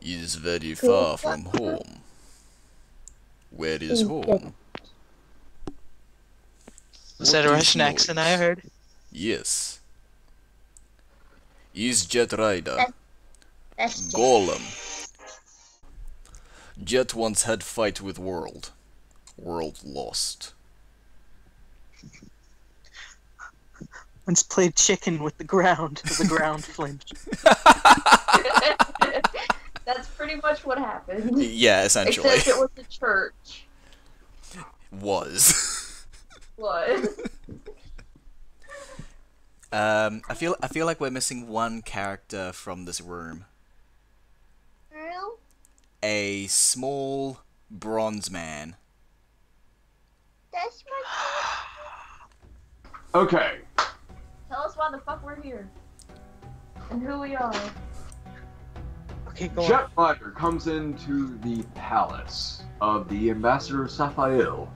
is very far from home. Where is home? Was that a Russian accent I heard? Yes. Is Jet Rider. That's Golem. Jet once had fight with World. World lost. Once played chicken with the ground. The ground flinched. That's pretty much what happened. Yeah, essentially. Except it was the church. Was. What? I feel like we're missing one character from this room. Real? A small bronze man. That's my. Okay. Tell us why the fuck we're here. And who we are. Okay, go on. Jet Rider comes into the palace of the Ambassador Saphael.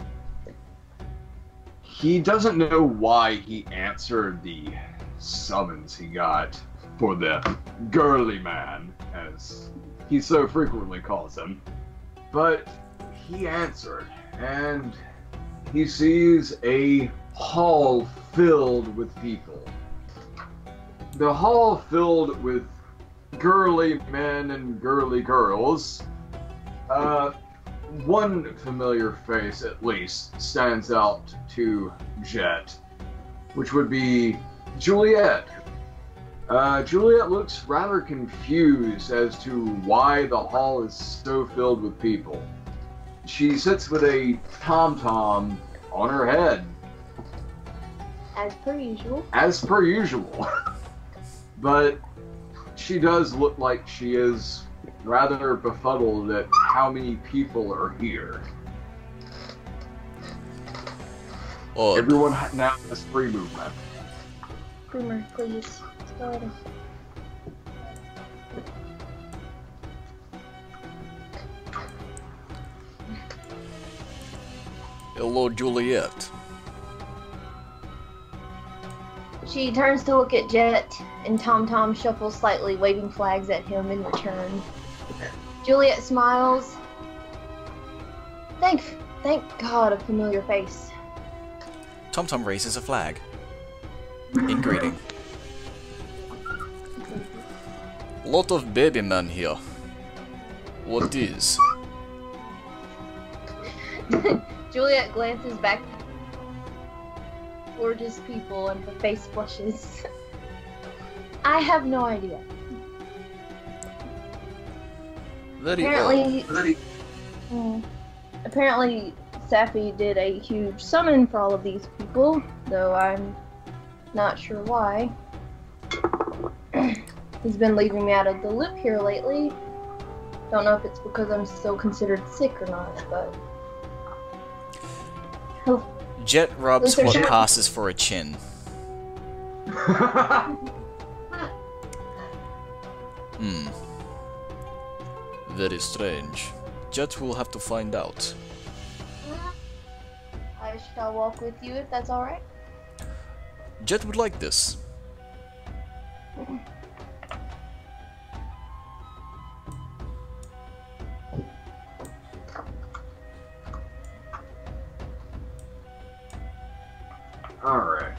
He doesn't know why he answered the summons he got for the girly man, as he so frequently calls him. But he answered, and he sees a hall filled with people. The hall filled with girly men and girly girls. One familiar face, at least, stands out to Jet, which would be Juliet. Juliet looks rather confused as to why the hall is so filled with people. She sits with a tom-tom on her head. As per usual. As per usual. But she does look like she is rather befuddled at how many people are here. Odd. Everyone now has free movement. Boomer, please. Let's go ahead. Hello, Juliet. She turns to look at Jet, and Tom Tom shuffles slightly, waving flags at him in return. Juliet smiles. Thank God, a familiar face. Tom Tom raises a flag. In greeting. Lot of baby men here. What is? Juliet glances back. Gorgeous people, and her face flushes. I have no idea. Very odd. Apparently, Safi did a huge summon for all of these people, though I'm not sure why. He's been leaving me out of the loop here lately. Don't know if it's because I'm still considered sick or not, but... Jet rubs what passes for a chin. Very strange. Jet will have to find out. I shall walk with you if that's alright. Jet would like this. Alright.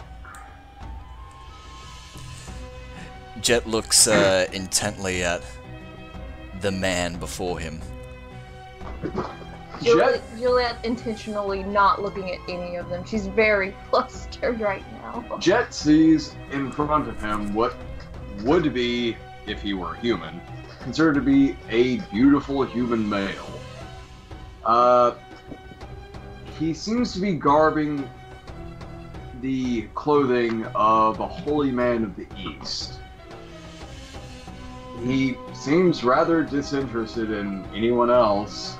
Jet looks intently at the man before him. Juliet intentionally not looking at any of them. She's very flustered right now. Jet sees in front of him what would be, if he were human, considered to be a beautiful human male. He seems to be garbing the clothing of a holy man of the East. He seems rather disinterested in anyone else.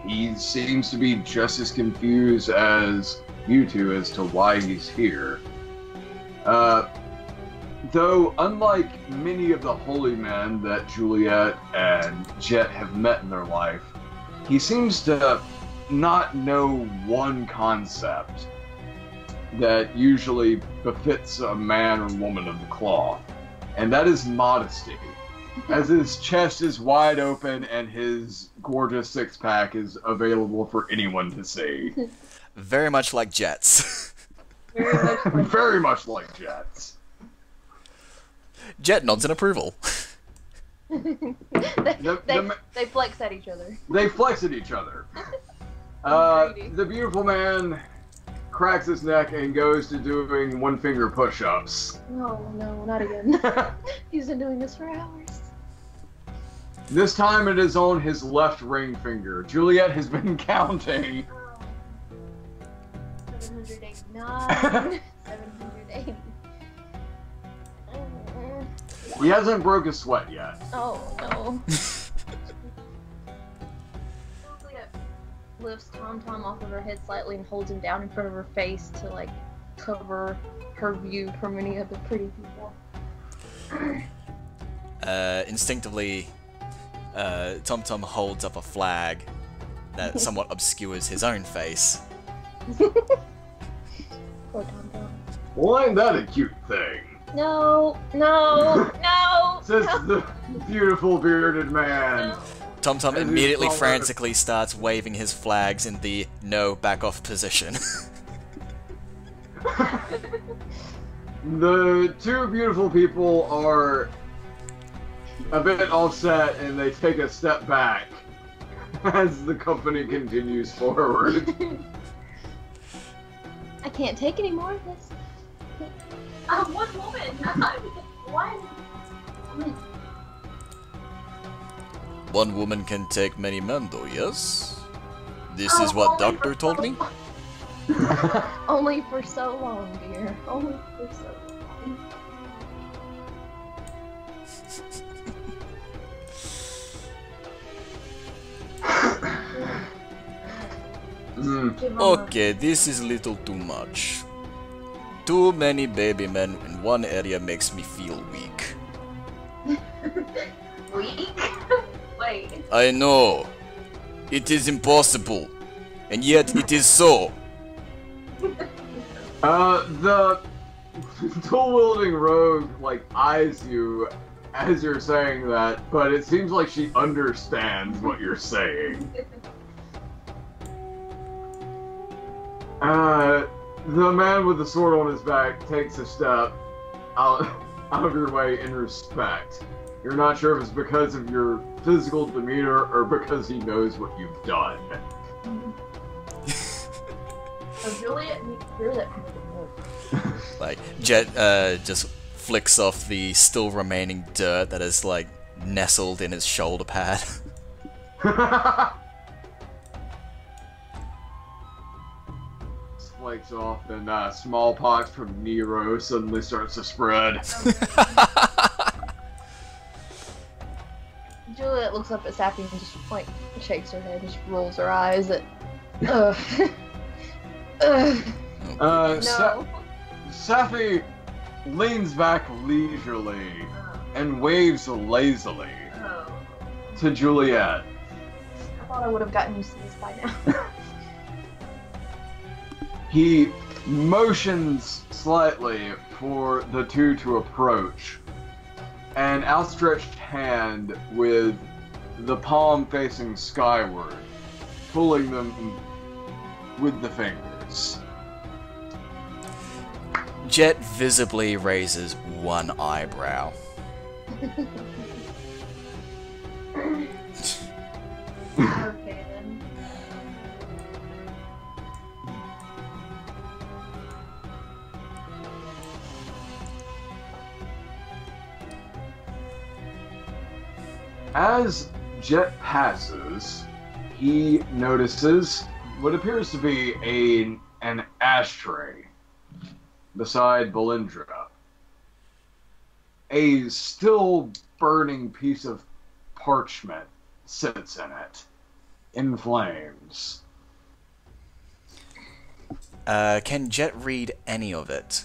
He seems to be just as confused as you two as to why he's here. Though, unlike many of the holy men that Juliet and Jet have met in their life, he seems to not know one concept that usually befits a man or woman of the cloth, and that is modesty. as his chest is wide open and his gorgeous six-pack is available for anyone to see. Very much like Jets. Very much like Jets. Jet nods in approval. They flex at each other. They flex at each other. The beautiful man cracks his neck and goes to doing one-finger push-ups. No, not again. He's been doing this for hours. This time it is on his left ring finger. Juliet has been counting. 789. 780. He hasn't broke a sweat yet. Oh no. Juliet lifts Tom Tom off of her head slightly and holds him down in front of her face to like cover her view from any of the pretty people. Instinctively, Tom Tom holds up a flag that somewhat obscures his own face. Poor Tom Tom. Well, ain't that a cute thing? No. Says the beautiful bearded man. No. Tom Tom And immediately he's frantically starts waving his flags in the no back off position. The two beautiful people are a bit offset and they take a step back as the company continues forward. I can't take any more of this. I'm one woman. One. One woman can take many men though, yes? This is what doctor told me? Only for so long, dear. Only for so long. Okay, this is little too much. Too many baby men in one area makes me feel weak. Weak? Wait. I know. It is impossible. And yet it is so. The dual-wielding rogue, like, eyes you as you're saying that, but it seems like she understands what you're saying. The man with the sword on his back takes a step out of your way in respect. You're not sure if it's because of your physical demeanor or because he knows what you've done. So Juliet. Like, Jet just flicks off the still remaining dirt that is, like, nestled in his shoulder pad. Flakes off and smallpox from Nero suddenly starts to spread. Juliet looks up at Sappy and just like shakes her head, just rolls her eyes at. Ugh. Ugh. No. Sappy leans back leisurely and waves lazily to Juliet. I thought I would have gotten used to this by now. He motions slightly for the two to approach. An outstretched hand with the palm facing skyward, pulling them with the fingers. Jet visibly raises one eyebrow. Okay then. As Jet passes, he notices what appears to be an ashtray beside Belindra. A still burning piece of parchment sits in it, in flames. Can Jet read any of it?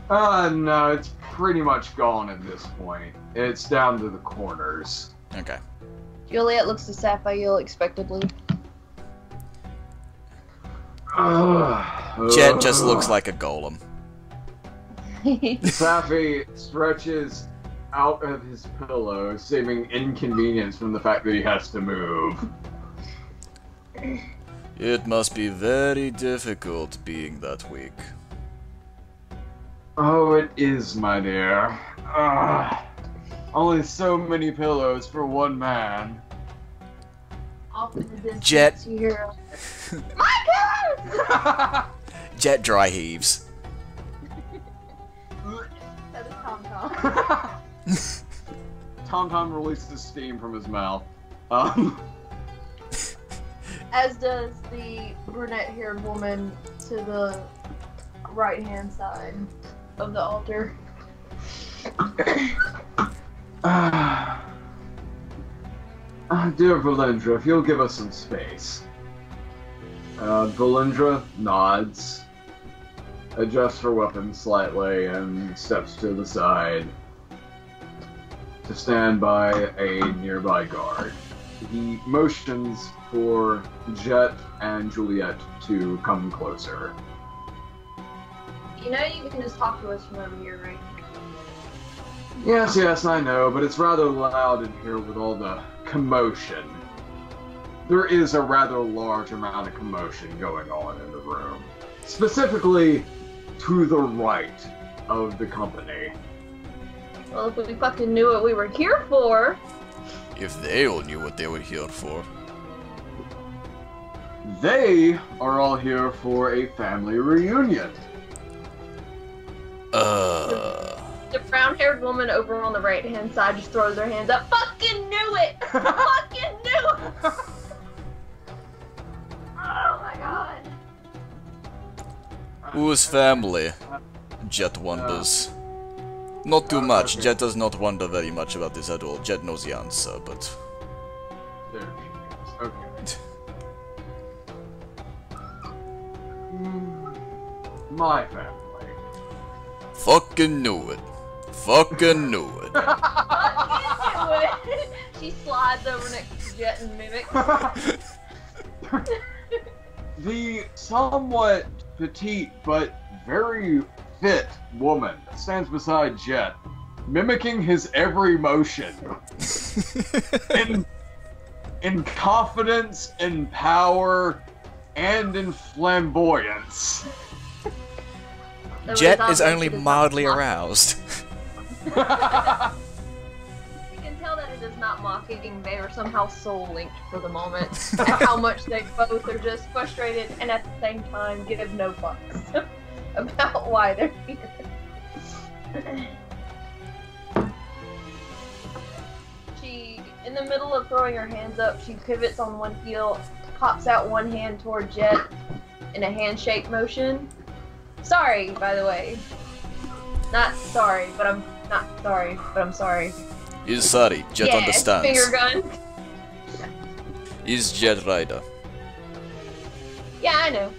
No, it's pretty much gone at this point. It's down to the corners. Okay. Juliet looks to Sapphire expectantly. Jet just looks like a golem. Sappy stretches out of his pillow, seeming inconvenienced from the fact that he has to move. It must be very difficult being that weak. Oh, it is, my dear. Only so many pillows for one man. Off in the distance, Jet. you hear my pillows! Jet dry heaves. That is Tom Tom. Tom Tom releases steam from his mouth. As does the brunette-haired woman to the right-hand side of the altar. Dear Valindra, if you'll give us some space. Valindra nods, adjusts her weapon slightly, and steps to the side to stand by a nearby guard. He motions for Jet and Juliet to come closer. You know you can just talk to us from over here, right? Yes, I know, but it's rather loud in here with all the commotion. There is a rather large amount of commotion going on in the room. Specifically, to the right of the company. Well, if we fucking knew what we were here for... If they all knew what they were here for. They are all here for a family reunion. The brown-haired woman over on the right-hand side just throws her hands up. Fucking knew it! Fucking knew it! Oh my god. Whose family? Jet wonders. Not too much. Jet does not wonder very much about this at all. Jet knows the answer, but... There she is. Okay. My family. Fucking knew it. Fucking knew it. Fucking knew it! She slides over next to Jet and mimics. The somewhat petite but very fit woman stands beside Jet, mimicking his every motion. in confidence, in power, and in flamboyance. Jet is only mildly aroused. You can tell that it is not mocking. They are somehow soul-linked for the moment. And how much they both are just frustrated and at the same time give no fucks about why they're here. She, in the middle of throwing her hands up, she pivots on one heel, pops out one hand toward Jet in a handshake motion. Sorry, by the way. Not sorry, but I'm not sorry, but I'm sorry. He's sorry. Jet yeah, understands. Finger gun. He's Jet Rider. Yeah, I know.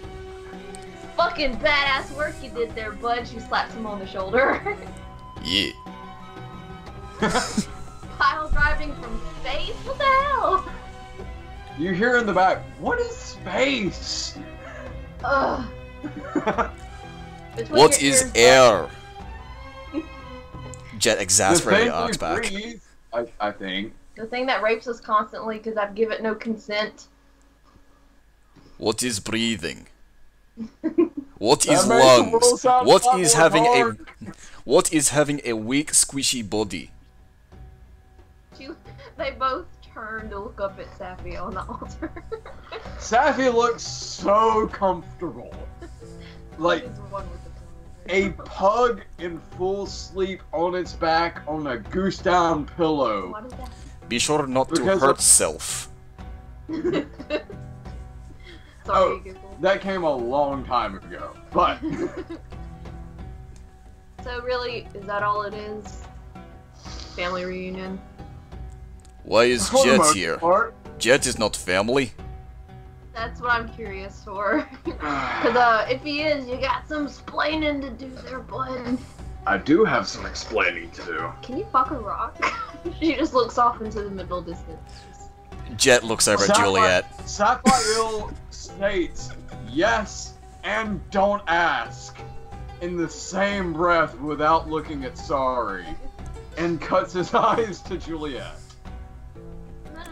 Fucking badass work you did there, bud. She slaps him on the shoulder. Yeah. Pile driving from space? What the hell? You hear in the back, what is space? Ugh. What is air? Jet exasperated arcs back. Breathe, I think. The thing that rapes us constantly because I've given it no consent. What is breathing? What That is makes the world lungs? sound a What lot is more having hard. what is having a weak, squishy body? They both turn to look up at Safi on the altar. Safi looks so comfortable. Like Is one with the a pug in full sleep on its back on a goose down pillow. What is that? Be sure not to Because hurt of- self. Sorry, Oh. Google. That came a long time ago. But So really, is that all it is? Family reunion? Why is for the Jet most here? part, Jet is not family. That's what I'm curious for. Cause if he is, you got some splaining to do there, bud. I do have some explaining to do. Can you fuck a rock? She just looks off into the middle distance. Jet looks over at Juliet. Sapphire states yes and don't ask in the same breath without looking at sorry. and cuts his eyes to Juliet.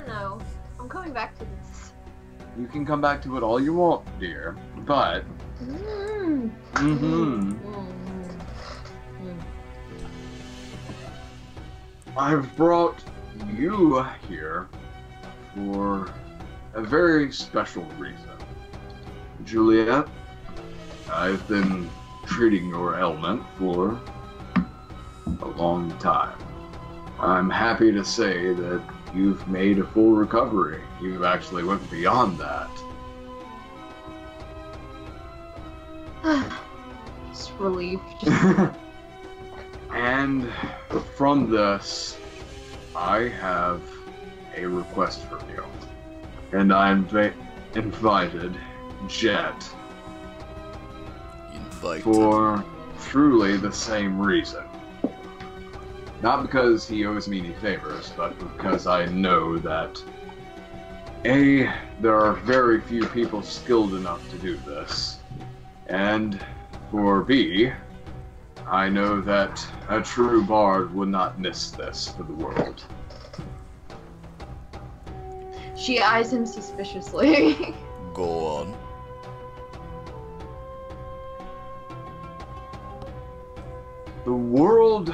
No. I'm coming back to this. You can come back to it all you want, dear, but... I've brought you here for a very special reason. Juliet, I've been treating your ailment for a long time. I'm happy to say that you've made a full recovery. You've actually went beyond that. It's relief. And from this, I have a request from you. And I invited Jet for truly the same reason. Not because he owes me any favors, but because I know that A, there are very few people skilled enough to do this, and for B, I know that a true bard would not miss this for the world. She eyes him suspiciously. Go on. The world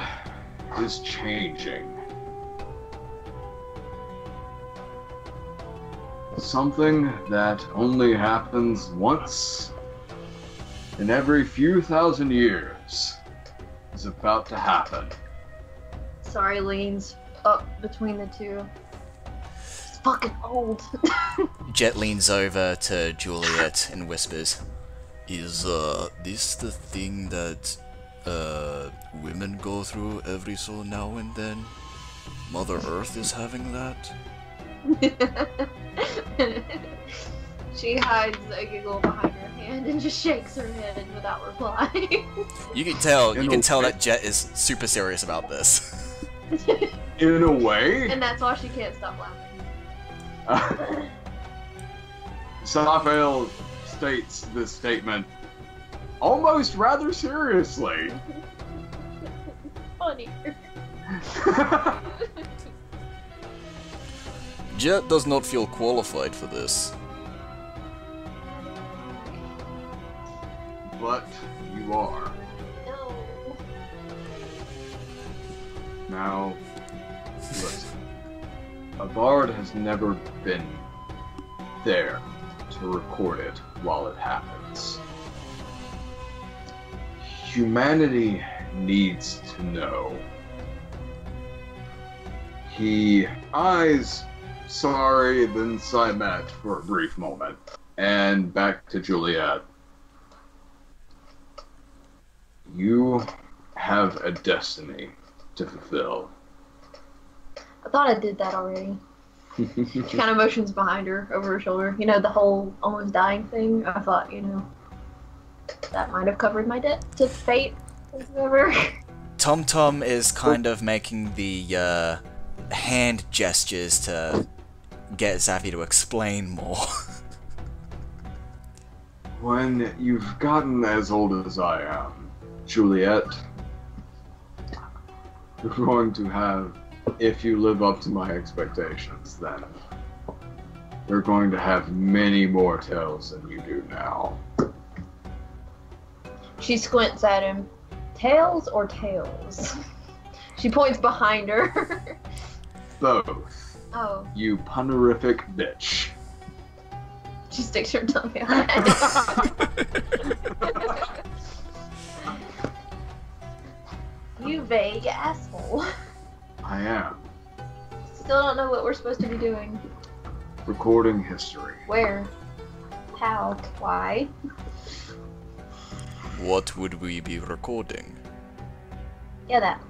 is changing. Something that only happens once in every few thousand years is about to happen. Sorry, leans up between the two. It's fucking old. Jet leans over to Juliet and whispers, "Is this the thing that women go through every so now and then? Mother Earth is having that?" She hides a giggle behind her hand and just shakes her head without replying. You can tell that Jet is super serious about this. In a way. And that's why she can't stop laughing. Safel states this statement almost rather seriously. Funny. Jet does not feel qualified for this. But you are. No. Now, listen. A bard has never been there to record it while it happens. Humanity needs to know. He eyes Sorry, then Simet for a brief moment. And back to Juliet. You have a destiny to fulfill. I thought I did that already. She kind of motions behind her, over her shoulder. You know, the whole almost dying thing. I thought, you know, that might have covered my debt to fate or whatever. Tom Tom is kind of making the hand gestures to get Zaffy to explain more. When you've gotten as old as I am, Juliet, you're going to have, if you live up to my expectations, then you're going to have many more tails than you do now. She squints at him. Tails or tails? She points behind her. Both. Oh. You punerific bitch. She sticks her tongue out. You vague asshole. I am. Still don't know what we're supposed to be doing. Recording history. Where? How? Why? What would we be recording? Yeah, that.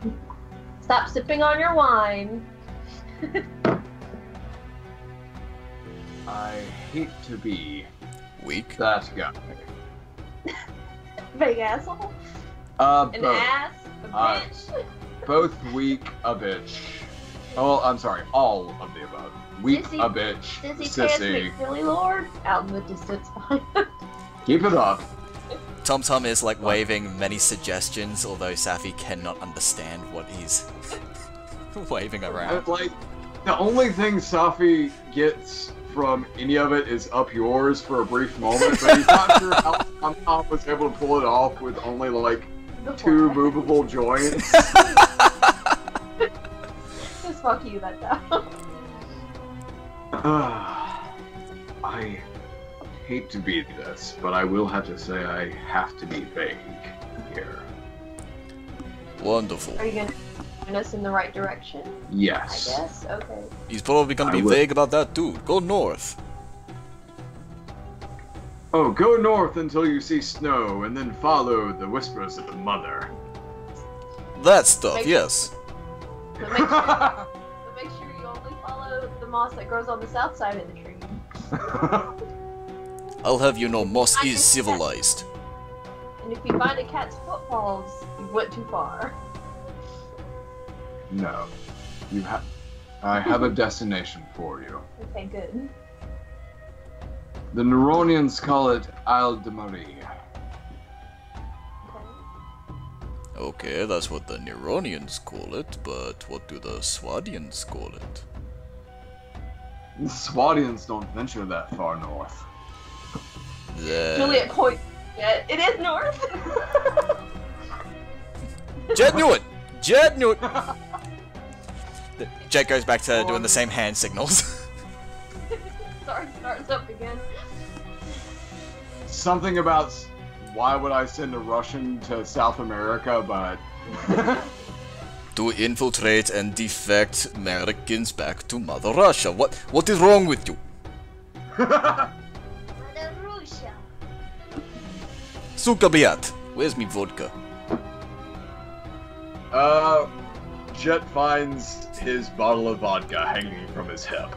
Stop sipping on your wine. I hate to be Weak? that guy. Vague asshole? Both. An ass? A bitch? Both weak, a bitch. Oh, I'm sorry, all of the above. Weak, Sissy. a bitch, Sissy Pants sissy. McFilly Lord? Out in the distance behind him. Keep it up. Tom Tom is like waving many suggestions, although Safi cannot understand what he's Waving around. Like, the only thing Safi gets from any of it is up yours for a brief moment, but he's not sure how Tom was able to pull it off with only like The 2 flag. movable joints. Just fuck you, that down. I hate to be this, but I will have to say I have to be vague here. Wonderful. Are you gonna point us in the right direction? I Yes. guess. Okay. He's probably gonna I be will. vague about that too. Go north. Oh, go north until you see snow, and then follow the whispers of the mother. That stuff, Make- yes. But make sure you only follow the moss that grows on the south side of the tree. I'll have you know Moss is civilized. And if you find a cat's footfalls, you went too far. No. I have a destination for you. Okay, good. The Neronians call it Al Demoni. Okay. Okay, that's what the Neronians call it, but what do the Swadians call it? The Swadians don't venture that far north. Juliet points. Yeah, it is north. Jet knew it! Jet knew it! Jet goes back to doing the same hand signals. Sorry, starts up again. Something about why would I send a Russian to South America, but To infiltrate and defect Americans back to Mother Russia. What is wrong with you? Suka biat. Where's me vodka? Jet finds his bottle of vodka hanging from his hip.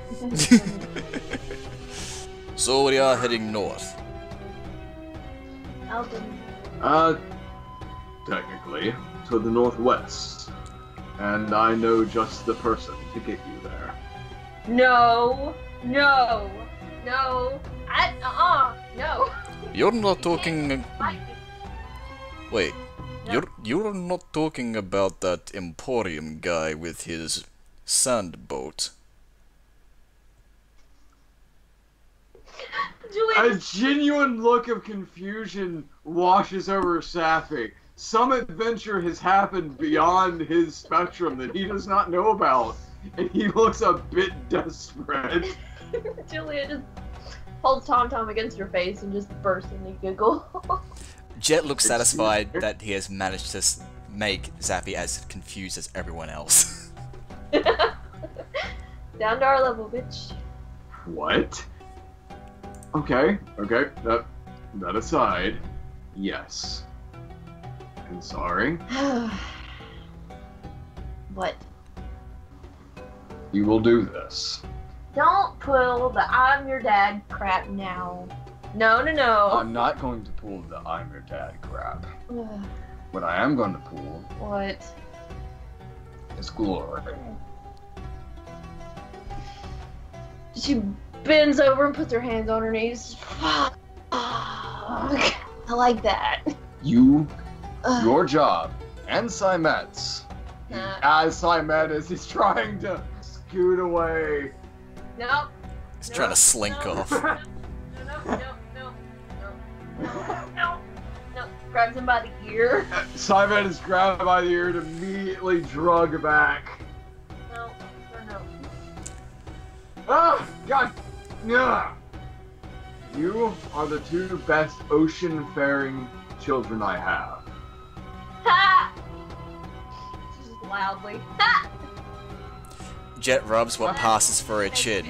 So we are heading north. Alden. Technically, to the northwest. And I know just the person to get you there. No. No. No. No. You're not talking. I- Wait. No. You're not talking about that Emporium guy with his sand boat. Juliet. A genuine look of confusion washes over Safi. Some adventure has happened beyond his spectrum that he does not know about, and he looks a bit desperate. Juliet just holds Tom Tom against her face and just bursts into giggle. Jet looks Excuse satisfied me? that he has managed to make Zappy as confused as everyone else. Down to our level, bitch. What? Okay. That aside, yes. I'm sorry. What? You will do this. Don't pull the I'm your dad crap now. No. I'm not going to pull the I'm your dad crap. What I am going to pull What? is glory. She bends over and puts her hands on her knees. I like that. You, Ugh. your job, and Simet's. As Simet is he's trying to scoot away. Nope. He's trying to slink off. No. Grabs him by the ear. Simet is grabbed by the ear and immediately drug back. No. Ah! God! Yeah. You are the 2 best ocean-faring children I have. Ha! Just loudly. Ha! Jet rubs what passes for a chin.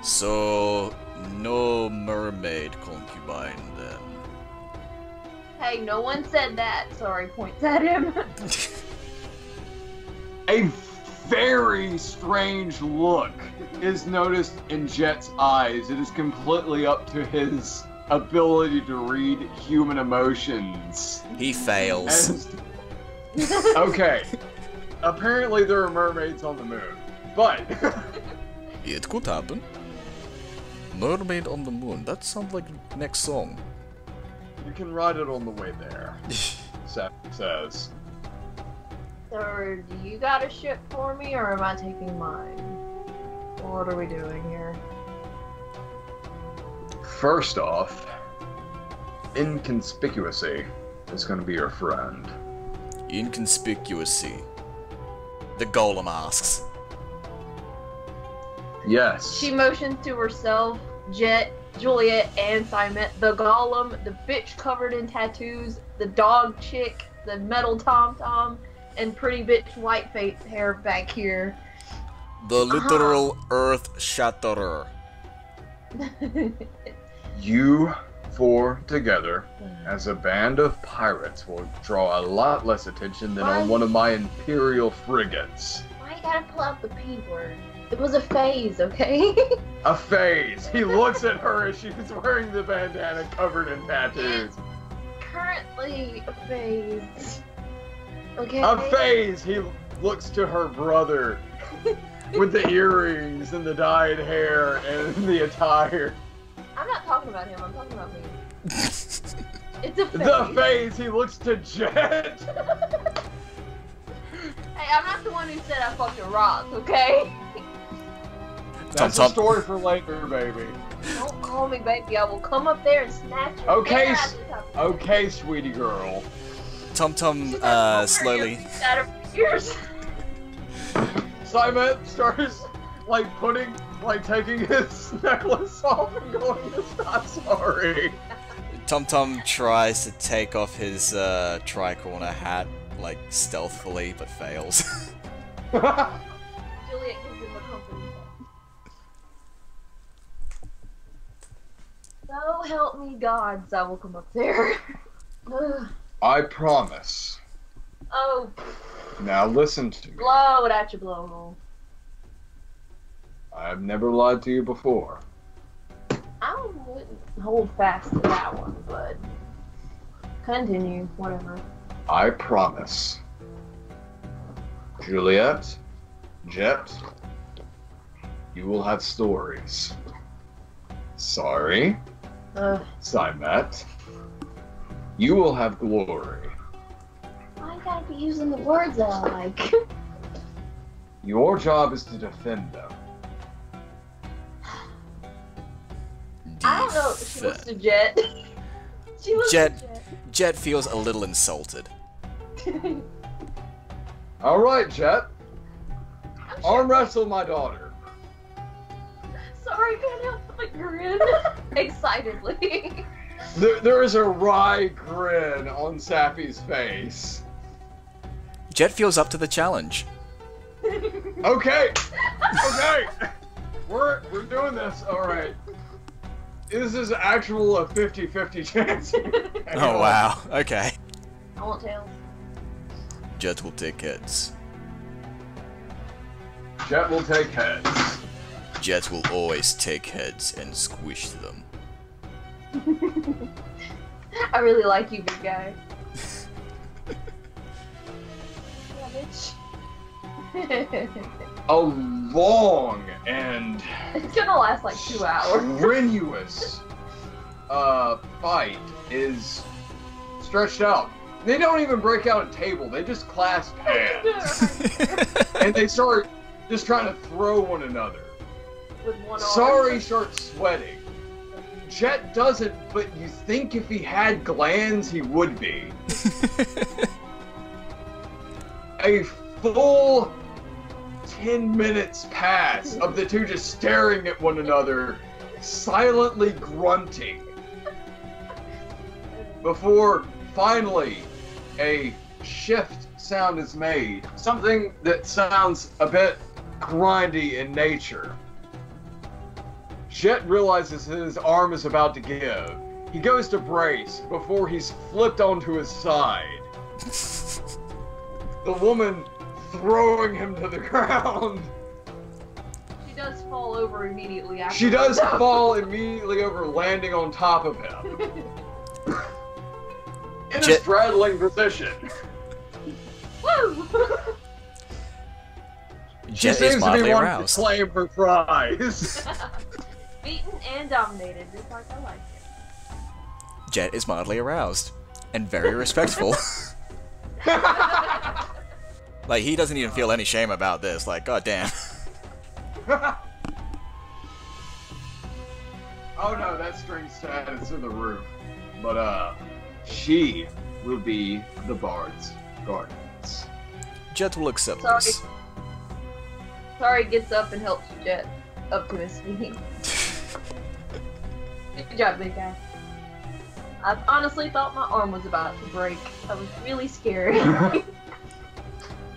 So, no mermaid concubine then. Hey, no one said that. Sorry, points at him. A very strange look is noticed in Jet's eyes. It is completely up to his ability to read human emotions. He fails. And- okay. Apparently there are mermaids on the moon. But It could happen. Mermaid on the Moon. That sounds like next song. you can write it on the way there, Seth says. So, do you got a ship for me, or am I taking mine? What are we doing here? First off, Inconspicuousy is going to be your friend. Inconspicuousy. The golem asks. Yes. She motions to herself, Jet, Juliet, and Simon. The golem, the bitch covered in tattoos, the dog chick, the metal tom-tom, and pretty bitch white face hair back here. The literal earth shatterer. You four together as a band of pirates will draw a lot less attention than on one of my Imperial frigates. Why you gotta pull out the P word? It was a phase, okay? A phase. He looks at her as she's wearing the bandana covered in tattoos. Currently a phase. Okay. A phase. He looks to her brother with the earrings and the dyed hair and the attire. I'm not talking about him, I'm talking about me. It's a phase. The phase. He looks to Jet. Hey, I'm not the one who said I fucked a rock, okay? That's a story for later, baby. Don't call me baby, I will come up there and snatch your Okay, hair out of the top of your head. okay, sweetie girl. Tom slowly. Out of her ears. Simon starts taking his necklace off and going, "It's not sorry." Tom tries to take off his tricorner hat, like stealthily, but fails. Juliet gives him a comforting touch. So help me gods, I will come up there. Ugh. I promise. Oh, Now listen to me. blow it at your blowhole. I've never lied to you before. I wouldn't hold fast to that one, but continue, whatever. I promise. Juliet, Jet, you will have stories. Sorry, Simet, you will have glory. Why you gotta be using the words I like? Your job is to defend them. I don't know. She looks to Jet. She looks to Jet. Jet feels a little insulted. All right, Jet. Arm wrestle my daughter. Sorry, can't help but grin excitedly. There is a wry grin on Sappy's face. Jet feels up to the challenge. Okay, okay, we're doing this. All right. This is actual a 50-50 chance. Oh wow. Okay. I want tails. Jet will take heads. Jet will take heads. Jet will always take heads and squish them. I really like you, big guy. Yeah, bitch. A long and It's gonna last like 2 hours. strenuous fight is stretched out. They don't even break out a table. They just clasp hands. And they start just trying to throw one another. With one arm. Sorry starts sweating. Jet doesn't, but you think if he had glands, he would be. A full 10 minutes pass of the two just staring at one another, silently grunting, before finally a shift sound is made. Something that sounds a bit grindy in nature. Jet realizes his arm is about to give. He goes to brace before he's flipped onto his side. The woman throwing him to the ground. She does fall over immediately after. She does fall immediately over, landing on top of him. In a straddling position. Woo! She Jet is seems to be mildly wanting aroused. to claim her prize. Beaten and dominated, just like I like it. Jet is mildly aroused and very respectful. Like, he doesn't even feel any shame about this. Like, goddamn. Oh no, that string status through the roof. But she will be the Bard's guardians. Jet will accept Sorry. this. Sorry gets up and helps Jet up to his feet. Good job, big guy. I honestly thought my arm was about to break. I was really scared.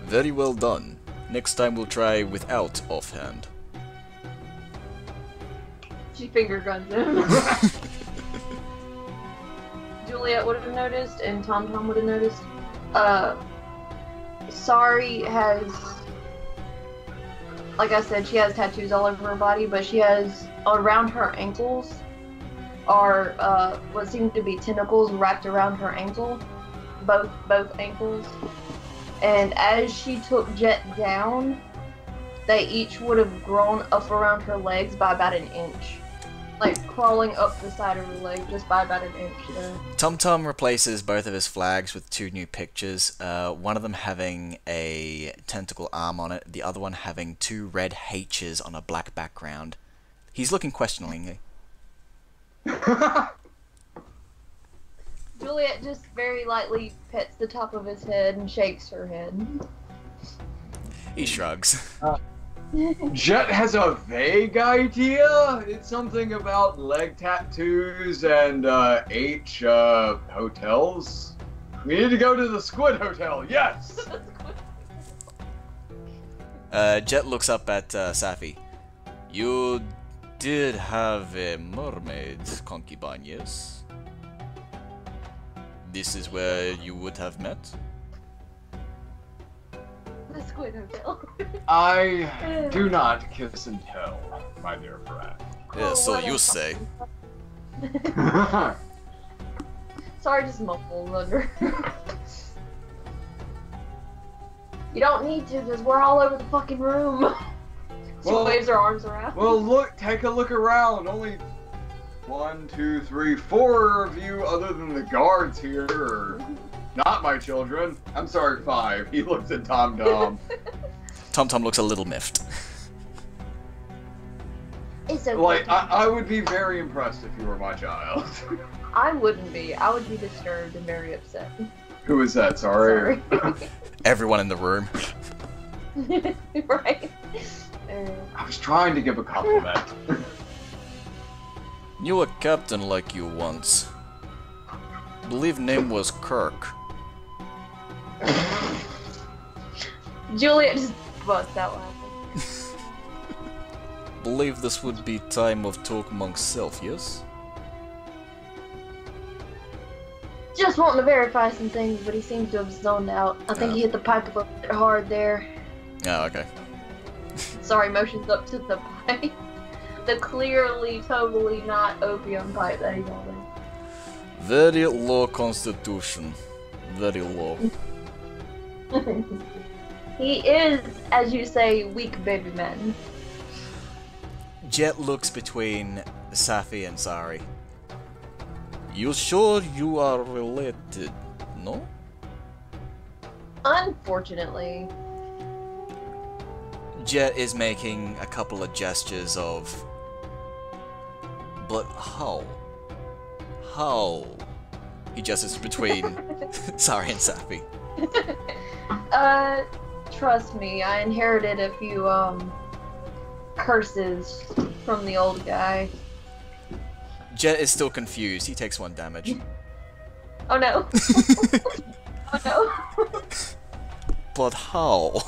Very well done. Next time we'll try without offhand. She finger guns him. Juliet would have noticed, and Tom Tom would have noticed. Sari has, like I said, she has tattoos all over her body, but she has around her ankles are what seem to be tentacles wrapped around her ankle, both ankles. And as she took Jet down, they each would have grown up around her legs by about an inch. Like, crawling up the side of her leg just by about an inch there. Tum Tum replaces both of his flags with 2 new pictures, one of them having a tentacle arm on it, the other one having 2 red H's on a black background. He's looking questioningly. Juliet just very lightly pets the top of his head and shakes her head. He shrugs. Jet has a vague idea. It's something about leg tattoos and H hotels. We need to go to the Squid Hotel. Yes. Jet looks up at Safi. You did have a mermaid concubine, yes? This is where you would have met? The Squid Hotel. I do not kiss and tell, my dear friend. Yeah, so what you a say. Sorry, just mumbles under. You don't need to, because we're all over the fucking room. She Well- waves her arms around. Well, look, take a look around. Only 1, 2, 3, 4 of you, other than the guards here, are not my children. I'm sorry, 5. He looks at Tom Tom. Tom Tom looks a little miffed. It's okay. Like, I would be very impressed if you were my child. I wouldn't be. I would be disturbed and very upset. Who is that? Sorry. Everyone in the room. Right? I was trying to give a compliment. Knew a captain like you once. Believe name was Kirk. Juliet just busts out laughing. Believe this would be time of talk amongst self, yes? Just wanting to verify some things, but he seems to have zoned out. I think he hit the pipe a little bit hard there. Oh, okay. Sorry, motions up to the pipe. The clearly, totally not opium pipe that he's holding. Very low constitution. Very low. He is, as you say, weak baby man. Jet looks between Safi and Sari. You sure you are related, no? Unfortunately. Jet is making a couple of gestures of... But how? How? He gestures between Sari and Safi. Trust me, I inherited a few, curses from the old guy. Jet is still confused. He takes 1 damage. Oh no. Oh no. But how?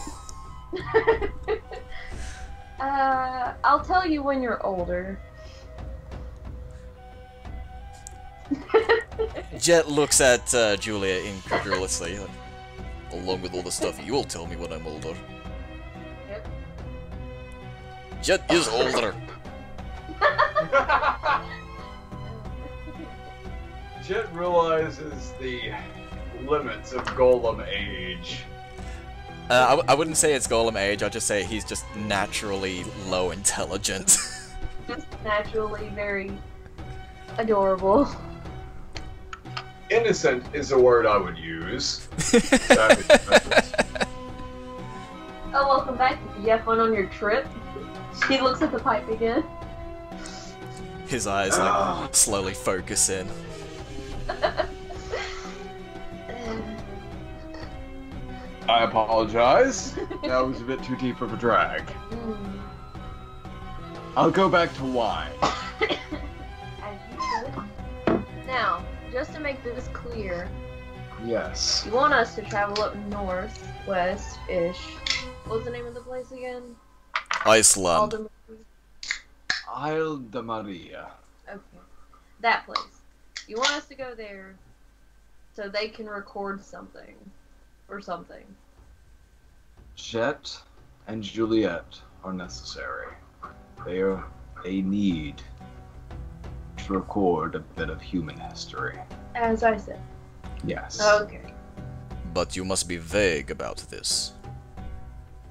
I'll tell you when you're older. Jet looks at Julia incredulously. Like, along with all the stuff, you'll tell me when I'm older. Yep. Jet is older. Jet realizes the limits of Golem age. I wouldn't say it's Golem age, I'd just say he's just naturally low intelligent. Just naturally very adorable. Innocent is a word I would use. Savage. Oh, welcome back. Did you have fun on your trip? She looks at the pipe again. His eyes like slowly focus in. I apologize. That was a bit too deep of a drag. I'll go back to wine. As you should. Now, just to make this clear, Yes. you want us to travel up north, west-ish. What was the name of the place again? Iceland. Isle de Maria. Okay. That place. You want us to go there so they can record something. Or something. Jet and Juliet are necessary. They need to record a bit of human history. As I said. Yes. Okay. But you must be vague about this.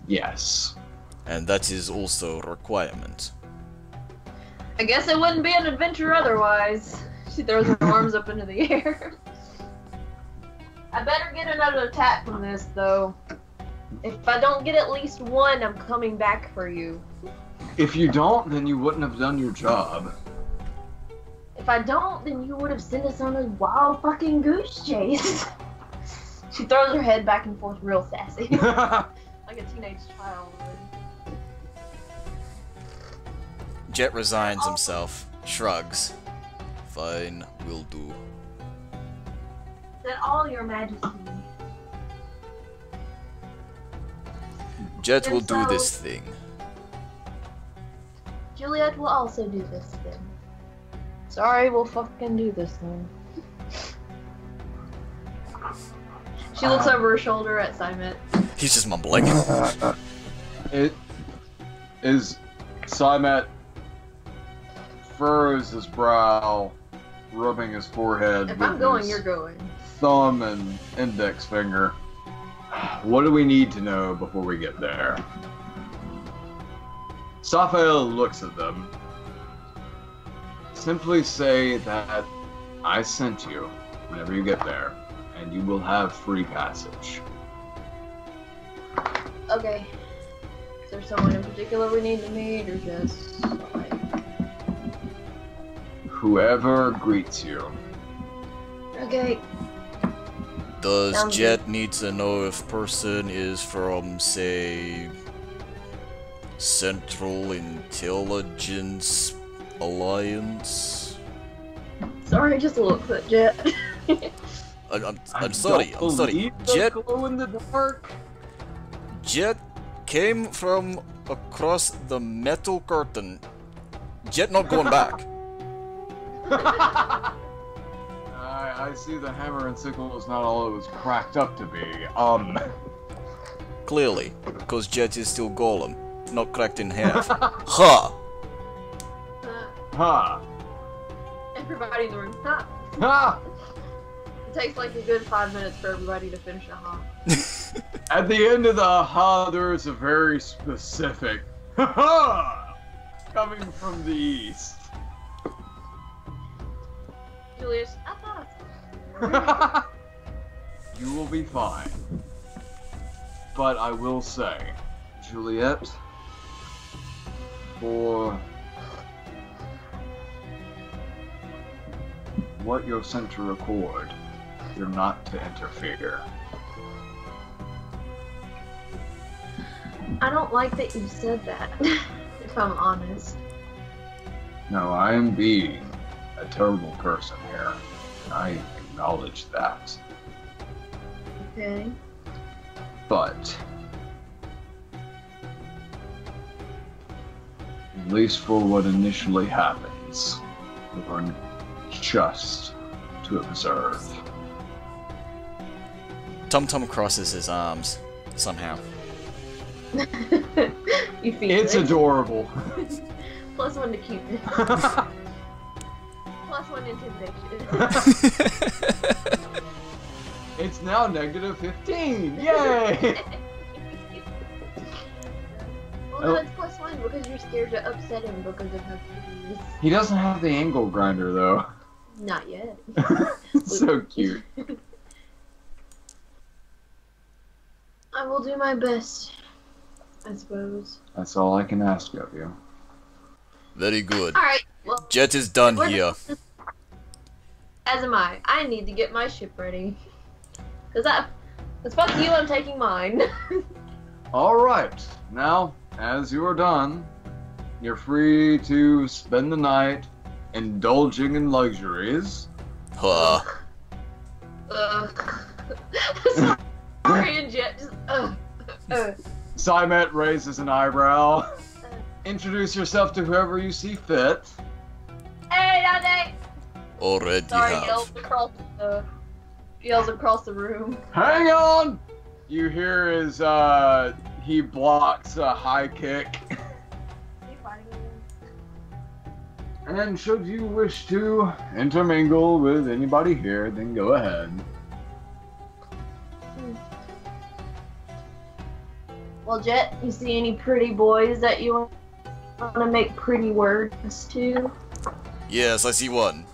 Yes. And that is also a requirement. I guess it wouldn't be an adventure otherwise. She throws her arms up into the air. I better get another attack from this, though. If I don't get at least one, I'm coming back for you. If you don't, then you wouldn't have done your job. If I don't, then you would have sent us on a wild fucking goose chase. She throws her head back and forth real sassy. Like a teenage child would. Jet resigns himself, shrugs. Fine, will do. Is that all, your majesty? Jet will And do so- this thing. Juliet will also do this thing. Sorry, we'll fucking do this thing. She looks over her shoulder at Simon. He's just mumbling. It is Simet furrows his brow, rubbing his forehead If with I'm going, his you're going. thumb and index finger. What do we need to know before we get there? Saphael looks at them. Simply say that I sent you whenever you get there, and you will have free passage. Okay. Is there someone in particular we need to meet, or just like... Whoever greets you. Okay. Does Sounds Jet need to know if person is from, say, Central Intelligence Alliance? Sorry, just looks at Jet. I'm sorry. Don't believe the Jet glow in the dark. Jet came from across the metal curtain. Jet not going back. I see the hammer and sickle is not all it was cracked up to be. Clearly, because Jet is still Golem, not cracked in half. Ha! Ha! Everybody in the room, huh? Ha! It takes like a good 5 minutes for everybody to finish a huh. At the end of the ha, there is a very specific ha ha coming from the east. Julius, I thought You will be fine. But I will say, Juliet, for what you're sent to record, you're not to interfere. I don't like that you said that, if I'm honest. No, I am being a terrible person here. I acknowledge that. Okay. But at least for what initially happens, we're just to observe. Tum Tum crosses his arms, somehow. You feel It's it. adorable. +1 to Cupid. +1 intimidation. It's now -15. Yay! Well, no, it's +1 because you're scared to upset him because of how cute he is. He doesn't have the angle grinder though. Not yet. It's so cute. I will do my best. I suppose. That's all I can ask of you. Very good. Alright, well, Jet is done we're here. as am I. I need to get my ship ready. Cause fuck you, I'm taking mine. Alright, now, as you are done, you're free to spend the night indulging in luxuries. Huh. Sorry, and Jet just, Simet raises an eyebrow. Introduce yourself to whoever you see fit. Hey, Dante! Already Sorry, have. yells across the room. Hang on! You hear as he blocks a high kick. And should you wish to intermingle with anybody here, then go ahead. Well, Jet, you see any pretty boys that you want to make pretty words to? Yes, I see one.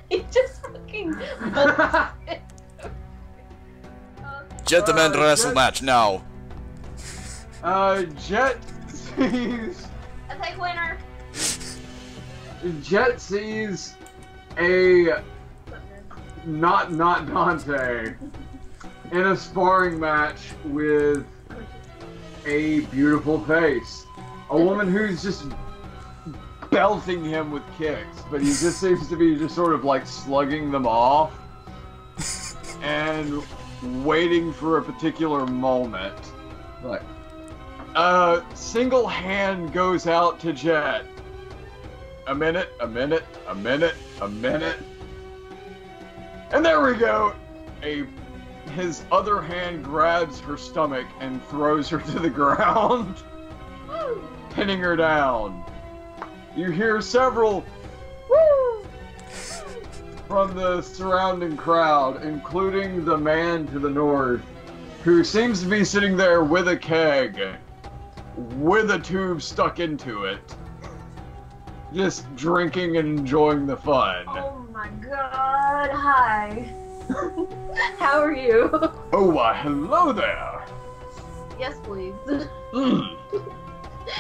He just fucking. Gentlemen wrestle Jet- match now. Jet sees I take winner. Jet sees a not Dante in a sparring match with a beautiful face. A woman who's just belting him with kicks, but he just seems to be just sort of like slugging them off and waiting for a particular moment. Like, single hand goes out to Jet. A minute. And there we go. His other hand grabs her stomach and throws her to the ground, pinning her down. You hear several woo from the surrounding crowd, including the man to the north, who seems to be sitting there with a keg, with a tube stuck into it, just drinking and enjoying the fun. Oh my god, hi. How are you? Oh, why, hello there. Yes, please.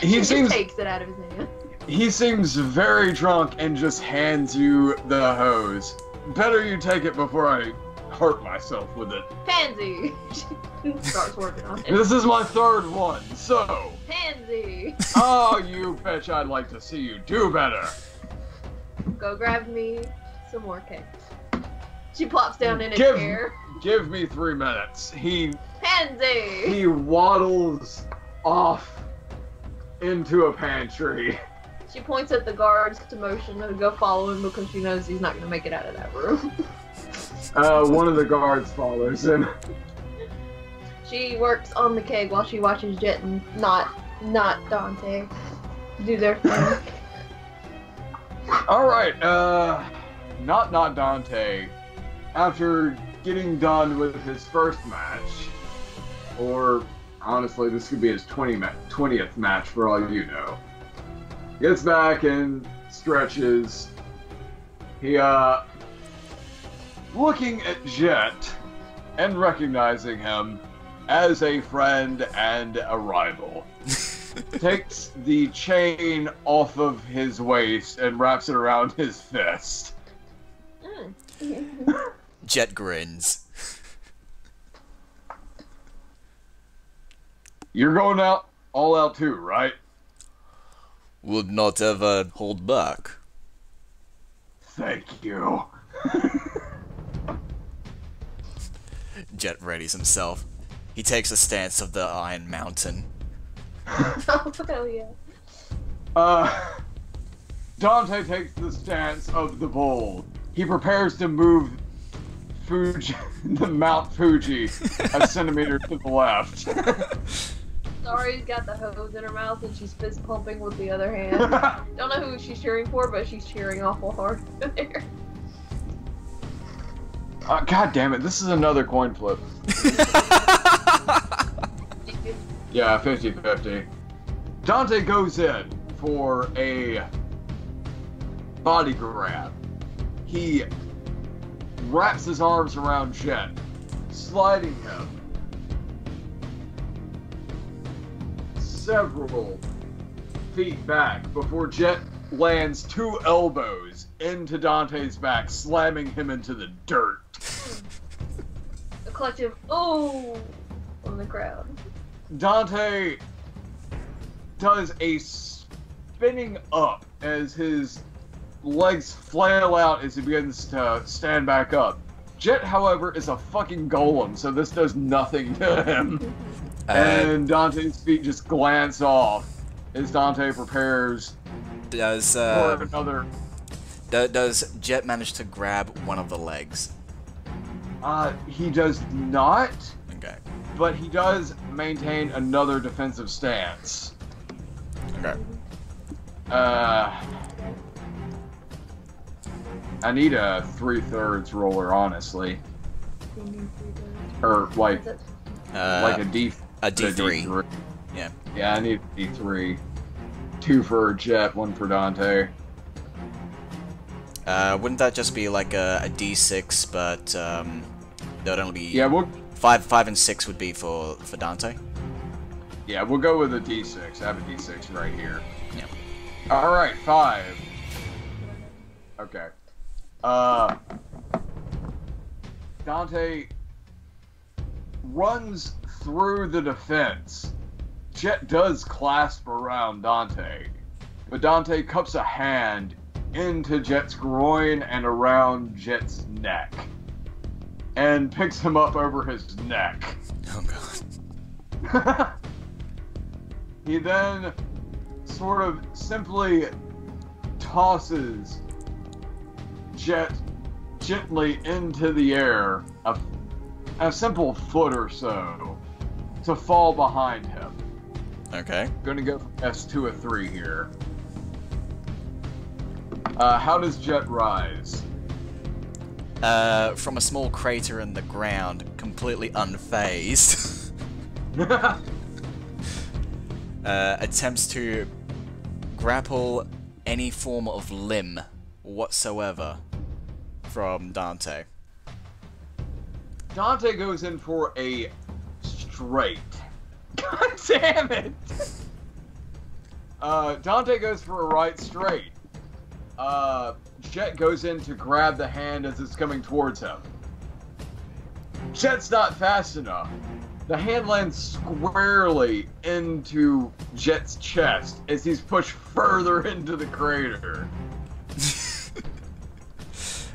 He seems takes it out of his hand. He seems very drunk and just hands you the hose. Better you take it before I hurt myself with it. Pansy. Starts working on it. This is my third one, so. Pansy. Oh, you bitch, I'd like to see you do better. Go grab me some more cake. She plops down in a chair. Give me 3 minutes. Pansy. He waddles off into a pantry. She points at the guards to motion to go follow him because she knows he's not going to make it out of that room. One of the guards follows him. She works on the keg while she watches Jet and not Dante do their thing. Alright, not Dante. After getting done with his first match, or honestly, this could be his 20th match for all you know, gets back and stretches. He, looking at Jet and recognizing him as a friend and a rival, takes the chain off of his waist and wraps it around his fist. Jet grins. You're going out, all out too, right? Would not ever hold back. Thank you. Jet readies himself. He takes a stance of the Iron Mountain. Oh, hell yeah. Dante takes the stance of the bull. He prepares to move the Mount Fuji a centimeter to the left. Sorry's got the hose in her mouth and she's fist pumping with the other hand. Don't know who she's cheering for, but she's cheering awful hard there. God damn it, this is another coin flip. Yeah, 50-50. Dante goes in for a body grab. He wraps his arms around Jet, sliding him several feet back before Jet lands 2 elbows into Dante's back, slamming him into the dirt. A collective "oh" on the crowd. Dante does a spinning up as his legs flail out as he begins to stand back up. Jet, however, is a fucking golem, so this does nothing to him. And Dante's feet just glance off as Dante prepares for another. Does Jet manage to grab one of the legs? He does not. Okay. But he does maintain another defensive stance. Okay. I need a 3/3 roller, honestly. Or like a D. A D3. Yeah. Yeah, I need a D3. 2 for Jet, 1 for Dante. Wouldn't that just be like a D6, but that would only be... Yeah, we'll... 5 and 6 would be for Dante? Yeah, we'll go with a D6. I have a D6 right here. Yeah. Alright, 5. Okay. Dante runs through the defense. Jet does clasp around Dante, but Dante cups a hand into Jet's groin and around Jet's neck, and picks him up over his neck. Oh god. He then sort of simply tosses Jet gently into the air, a simple foot or so, to fall behind him. Okay. Gonna go for S2 of 3 here. How does Jet rise? From a small crater in the ground, completely unfazed. Attempts to grapple any form of limb whatsoever from Dante. Dante goes in for a straight. God damn it! Dante goes for a right straight. Jet goes in to grab the hand as it's coming towards him. Jet's not fast enough. The hand lands squarely into Jet's chest as he's pushed further into the crater.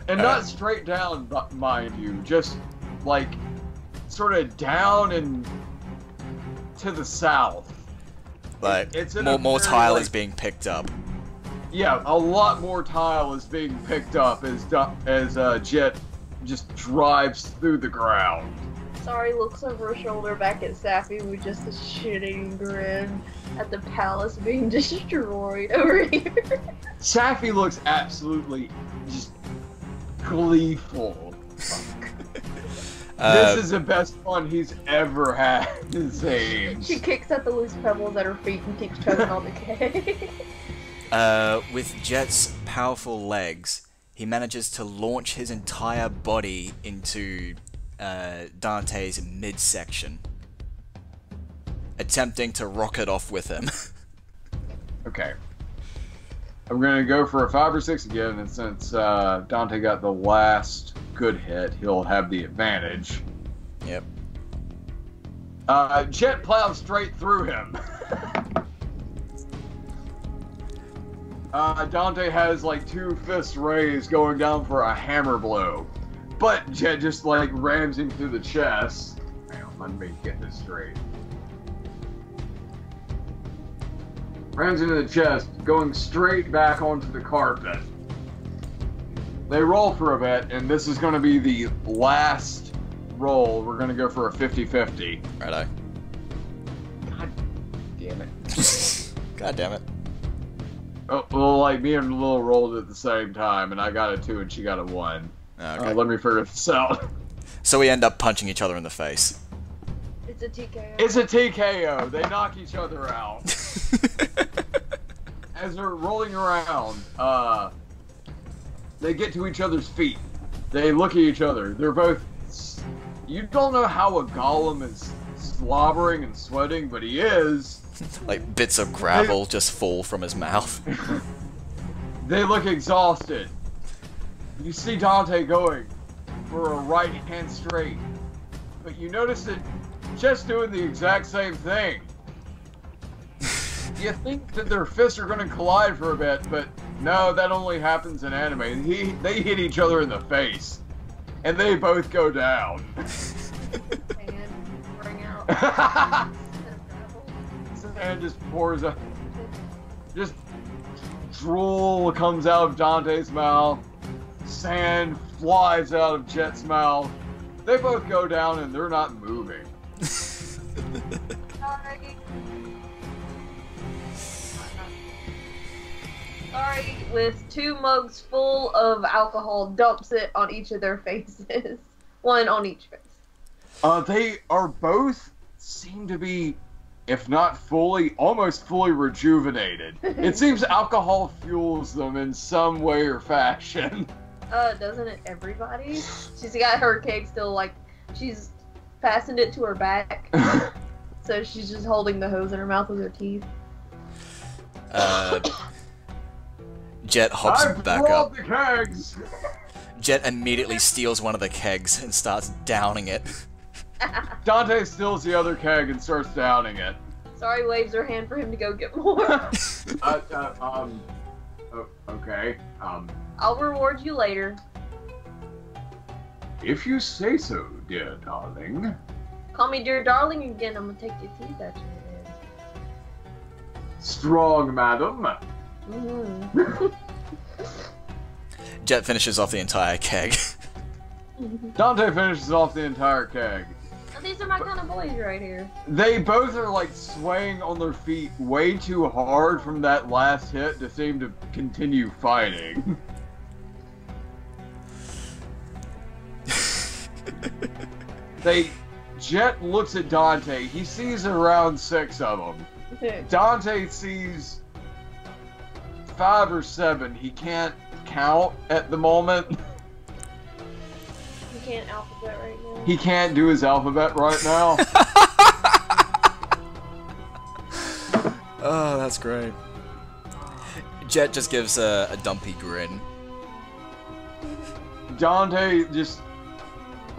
And not straight down, mind you, just like sort of down and to the south. Like, it's more tile is being picked up. Yeah, a lot more tile is being picked up as Jet just drives through the ground. Sorry looks over her shoulder back at Sappy with just a shitting grin at the palace being destroyed over here. Sappy looks absolutely just gleeful. This is the best fun he's ever had at his age. She kicks at the loose pebbles at her feet and keeps chugging on the cake. With Jet's powerful legs, he manages to launch his entire body into Dante's midsection, attempting to rocket off with him. Okay. I'm gonna go for a 5 or 6 again, and since Dante got the last good hit, he'll have the advantage. Yep. Jet plows straight through him. Dante has like 2 fists raised going down for a hammer blow. But Jet just like rams him through the chest. Hang on, let me get this straight. Rams into the chest, going straight back onto the carpet. They roll for a bit, and this is going to be the last roll. We're going to go for a 50-50. Righto. God damn it. God damn it. Oh, well, like, me and Lil rolled at the same time, and I got a 2 and she got a 1. Okay. Let me figure this out. So we end up punching each other in the face. It's a TKO. It's a TKO. They knock each other out. As they're rolling around, they get to each other's feet. They look at each other. They're both... You don't know how a golem is slobbering and sweating, but he is. Like bits of gravel just fall from his mouth. They look exhausted. You see Dante going for a right hand straight, but you notice that Jet's doing the exact same thing. You think that their fists are going to collide for a bit, but no, that only happens in anime. They hit each other in the face, and they both go down. And bring out. Sand just pours up. Just drool comes out of Dante's mouth. Sand flies out of Jet's mouth. They both go down and they're not moving. Sorry, with 2 mugs full of alcohol, dumps it on each of their faces. One on each face. They are both seem to be, if not fully, almost fully rejuvenated. It seems alcohol fuels them in some way or fashion. Doesn't it everybody? She's got her keg still, like, she's fastened it to her back. So she's just holding the hose in her mouth with her teeth. Jet hops back up. The kegs. Jet immediately steals one of the kegs and starts downing it. Dante steals the other keg and starts downing it. Sorry, waves her hand for him to go get more. Okay. I'll reward you later. If you say so, dear darling. Call me dear darling again, I'm gonna take your teeth out your head. Strong, madam. Jet finishes off the entire keg. Dante finishes off the entire keg. Oh, these are my kind of boys right here. They both are like swaying on their feet way too hard from that last hit to seem to continue fighting. Jet looks at Dante. He sees around 6 of them. Dante sees 5 or 7. He can't count at the moment. You can't alphabet right now. He can't do his alphabet right now. Oh, that's great. Jet just gives a dumpy grin. Dante just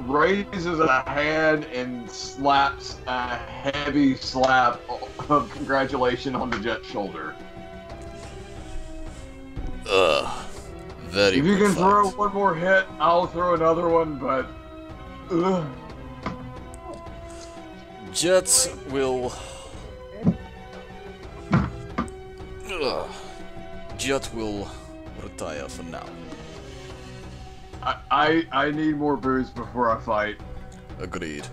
raises a hand and slaps a heavy slap of congratulations on the Jet's shoulder. Ugh. Very If you can good throw fight. one more hit, I'll throw another one, but... Ugh. Jet will... Ugh. Jet will retire for now. I need more booze before I fight. Agreed.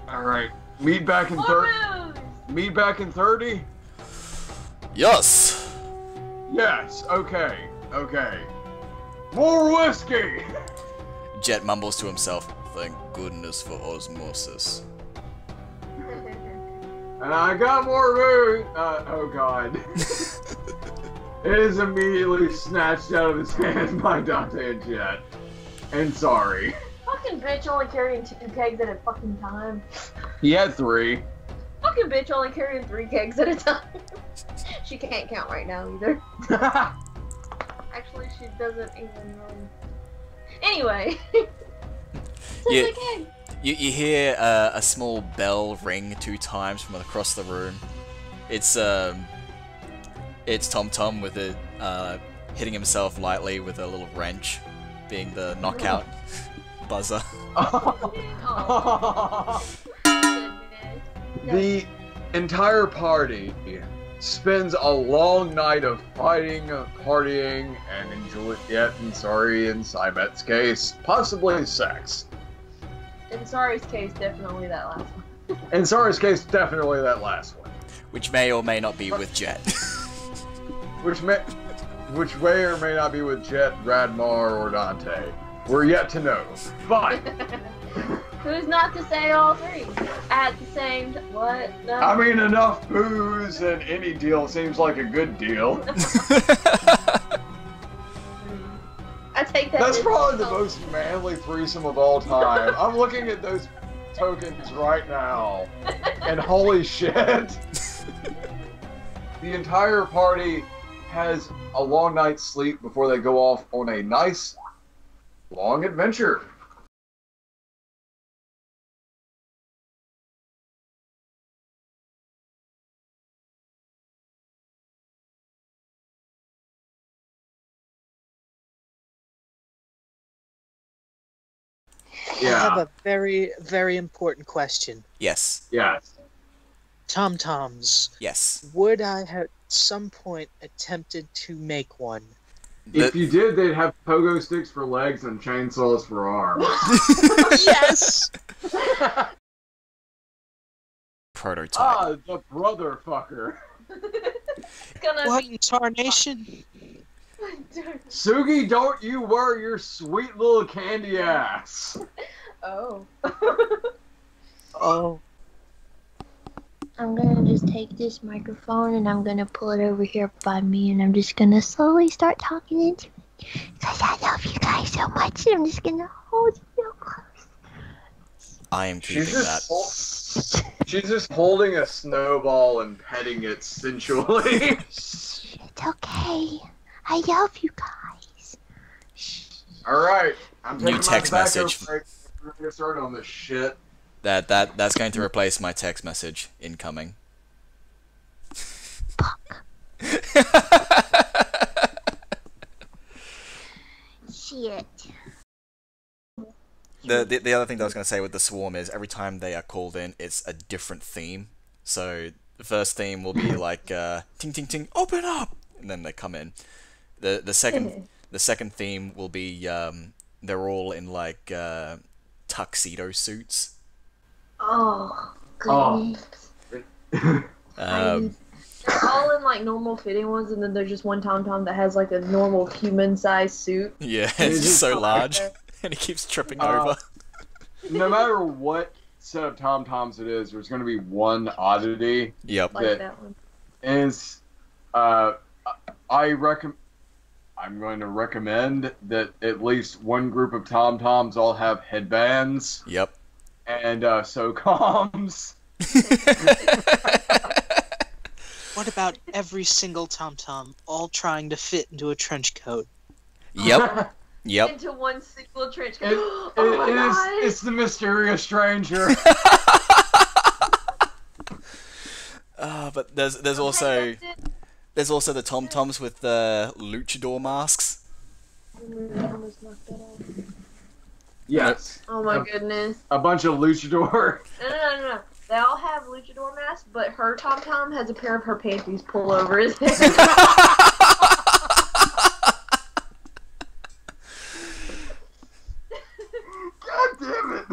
Alright. Meet back in 30. Meet back in 30? Yes! Yes, okay. Okay. More whiskey! Jet mumbles to himself, thank goodness for osmosis. And I got more booze! Oh god. It is immediately snatched out of his hand by Dante and Jet. And sorry. Fucking bitch only carrying 2 kegs at a fucking time. He had 3. Fucking bitch only carrying 3 kegs at a time. She can't count right now either. Actually, she doesn't even really. Anyway. Yeah. You hear a small bell ring 2 times from across the room. It's Tom Tom with it hitting himself lightly with a little wrench, being the knockout buzzer. The entire party spends a long night of fighting, partying, and in Juliet and Sorry in Symet's case, possibly sex. In Sorry's case, definitely that last one. In Sorry's case, definitely that last one. Which may or may not be with Jet. Which may or may not be with Jet, Radmar, or Dante. We're yet to know. But Who's not to say all 3 at the same time? What? No. I mean, enough booze and any deal seems like a good deal. I take that. That's probably the most manly threesome of all time. I'm looking at those tokens right now, and holy shit. the entire party has a long night's sleep before they go off on a nice, long adventure. I have a very, very important question. Yes. Yes. Tom-toms. Yes. Would I have at some point attempted to make one? If you did, they'd have pogo sticks for legs and chainsaws for arms. Yes! Prototype. Ah, the brother fucker. It's gonna What be in tarnation? Sugi, don't you worry your sweet little candy ass. Oh. Oh. I'm gonna just take this microphone and I'm gonna pull it over here by me and I'm just gonna slowly start talking into it. Because I love you guys so much and I'm just gonna hold you real close. I am keeping that. She's just holding a snowball and petting it sensually. It's okay. I love you guys. Alright, I'm taking New text my tobacco message. break. We're gonna get started on this shit. That's going to replace my text message incoming. Fuck. Shit. The other thing that I was going to say with the swarm is every time they are called in, it's a different theme. So the first theme will be like ting ting ting, open up, and then they come in. The second theme will be they're all in like tuxedo suits. Oh, goodness. They're all in like normal fitting ones, and then there's just one Tom-Tom that has like a normal human-sized suit. Yeah, it's just so large, and he keeps tripping over. No matter what set of Tom-Toms it is, there's going to be one oddity. Yep. Like that one. Is, I'm going to recommend that at least one group of Tom-Toms all have headbands. Yep. And SOCOMs. What about every single Tom-Tom all trying to fit into a trench coat? Yep. Yep. Into one single trench coat. Oh my God. It's the mysterious stranger. But there's also the Tom-Toms with the luchador masks. Yes. Oh my goodness. A bunch of luchador. No. They all have luchador masks, but her Tom-Tom has a pair of her panties pulled over his head. God damn it.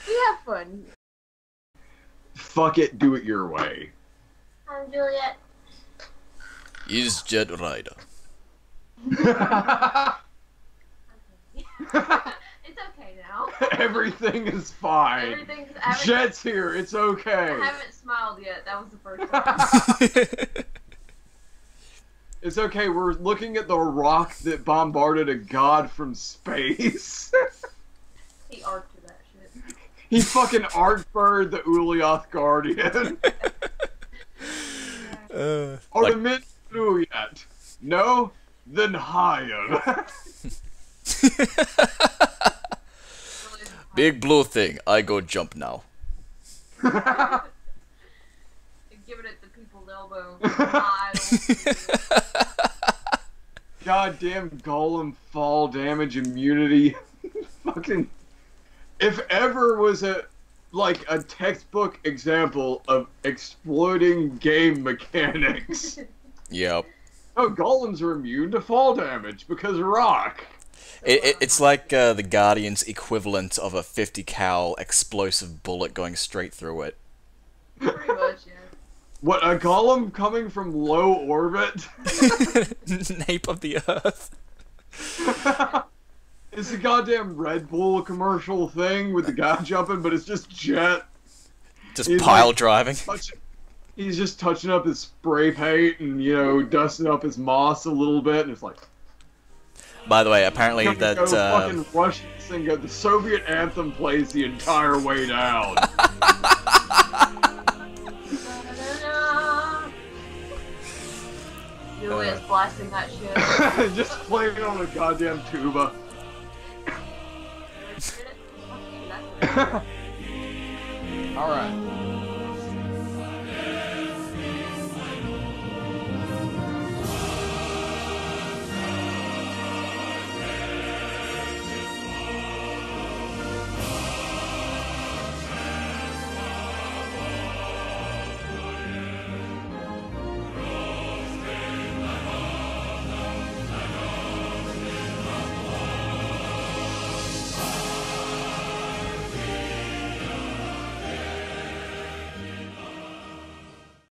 We have fun. Fuck it, do it your way. I'm Juliet. Is Jet Rider. It's okay now. Everything is fine. Jet's here, it's okay. I haven't smiled yet. That was the first time. It's okay, we're looking at the rock that bombarded a god from space. He arced to that shit. He fucking arc-bird the Ulyath Guardian. Are the men blue yet? No? Then higher. Big blue thing. I go jump now. Giving it the people's elbow. Goddamn golem fall damage immunity. Fucking. If ever was a textbook example of exploiting game mechanics. Yep. Oh, golems are immune to fall damage because rock. It's like the Guardian's equivalent of a 50 cal explosive bullet going straight through it. Pretty much, yeah. What, a golem coming from low orbit? Nape of the Earth. It's a goddamn Red Bull commercial thing with the guy jumping, but it's just Jet. Just pile driving. He's just touching up his spray paint and, you know, dusting up his moss a little bit, and it's like... By the way, apparently that... fucking Russian singer, the Soviet anthem plays the entire way down. blasting that shit. Just playing on a goddamn tuba. Alright.